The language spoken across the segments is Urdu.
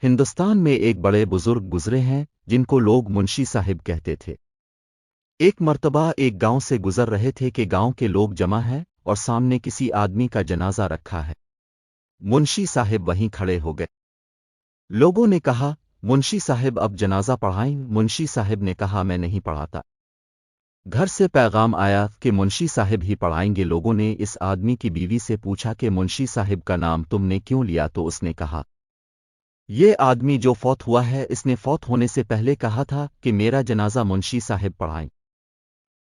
ہندوستان میں ایک بڑے بزرگ گزرے ہیں جن کو لوگ منشی صاحب کہتے تھے۔ ایک مرتبہ ایک گاؤں سے گزر رہے تھے کہ گاؤں کے لوگ جمع ہیں اور سامنے کسی آدمی کا جنازہ رکھا ہے۔ منشی صاحب وہیں کھڑے ہو گئے۔ لوگوں نے کہا، منشی صاحب اب جنازہ پڑھائیں۔ منشی صاحب نے کہا، میں نہیں پڑھاتا۔ گھر سے پیغام آیا کہ منشی صاحب ہی پڑھائیں گے۔ لوگوں نے اس آدمی کی بیوی سے پوچھا کہ منشی صاحب کا نام تم نے کیوں لیا؟ تو اس نے کہا، یہ آدمی جو فوت ہوا ہے اس نے فوت ہونے سے پہلے کہا تھا کہ میرا جنازہ منشی صاحب پڑھائیں۔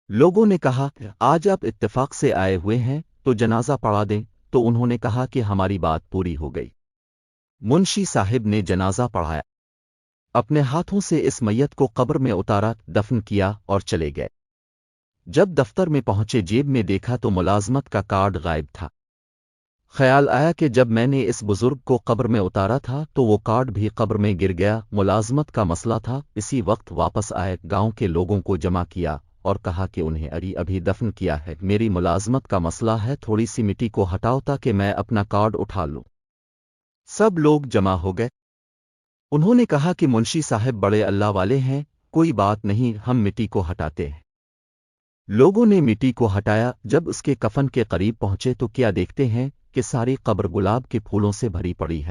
لوگوں نے کہا، آج آپ اتفاق سے آئے ہوئے ہیں تو جنازہ پڑھا دیں۔ تو انہوں نے کہا کہ ہماری بات پوری ہو گئی۔ منشی صاحب نے جنازہ پڑھایا، اپنے ہاتھوں سے اس میت کو قبر میں اتارا، دفن کیا اور چلے گئے۔ جب دفتر میں پہنچے جیب میں دیکھا تو ملازمت کا کارڈ غائب تھا۔ خیال آیا کہ جب میں نے اس بزرگ کو قبر میں اتارا تھا تو وہ کارڈ بھی قبر میں گر گیا۔ ملازمت کا مسئلہ تھا۔ اسی وقت واپس آئے، گاؤں کے لوگوں کو جمع کیا اور کہا کہ انہیں ابھی دفن کیا ہے، میری ملازمت کا مسئلہ ہے، تھوڑی سی مٹی کو ہٹاؤ تاکہ میں اپنا کارڈ اٹھا لوں۔ سب لوگ جمع ہو گئے۔ انہوں نے کہا کہ منشی صاحب بڑے اللہ والے ہیں، کوئی بات نہیں، ہم مٹی کو ہٹاتے ہیں۔ لوگوں نے مٹی کو ہٹایا۔ جب اس کے کفن کے قریب پہنچے تو کیا دیکھتے ہیں کہ ساری قبر گلاب کے پھولوں سے بھری پڑی ہے۔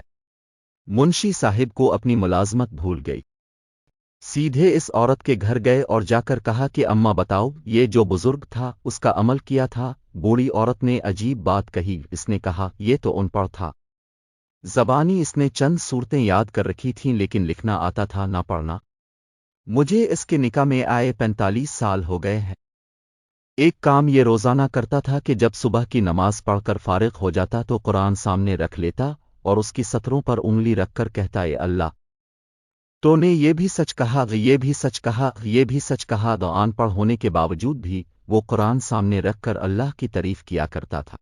منشی صاحب کو اپنی ملازمت بھول گئی۔ سیدھے اس عورت کے گھر گئے اور جا کر کہا کہ اماں بتاؤ، یہ جو بزرگ تھا اس کا عمل کیا تھا؟ بوڑھی عورت نے عجیب بات کہی۔ اس نے کہا، یہ تو ان پڑھ تھا، زبانی اس نے چند صورتیں یاد کر رکھی تھیں لیکن لکھنا آتا تھا نہ پڑھنا۔ مجھے اس کے نکاح میں آئے 45 سال ہو گئے ہیں۔ ایک کام یہ روزانہ کرتا تھا کہ جب صبح کی نماز پڑھ کر فارغ ہو جاتا تو قرآن سامنے رکھ لیتا اور اس کی سطروں پر انگلی رکھ کر کہتا، اے اللہ، تو نے یہ بھی سچ کہا، یہ بھی سچ کہا، یہ بھی سچ کہا۔ ان پڑھ ہونے کے باوجود بھی وہ قرآن سامنے رکھ کر اللہ کی تعریف کیا کرتا تھا۔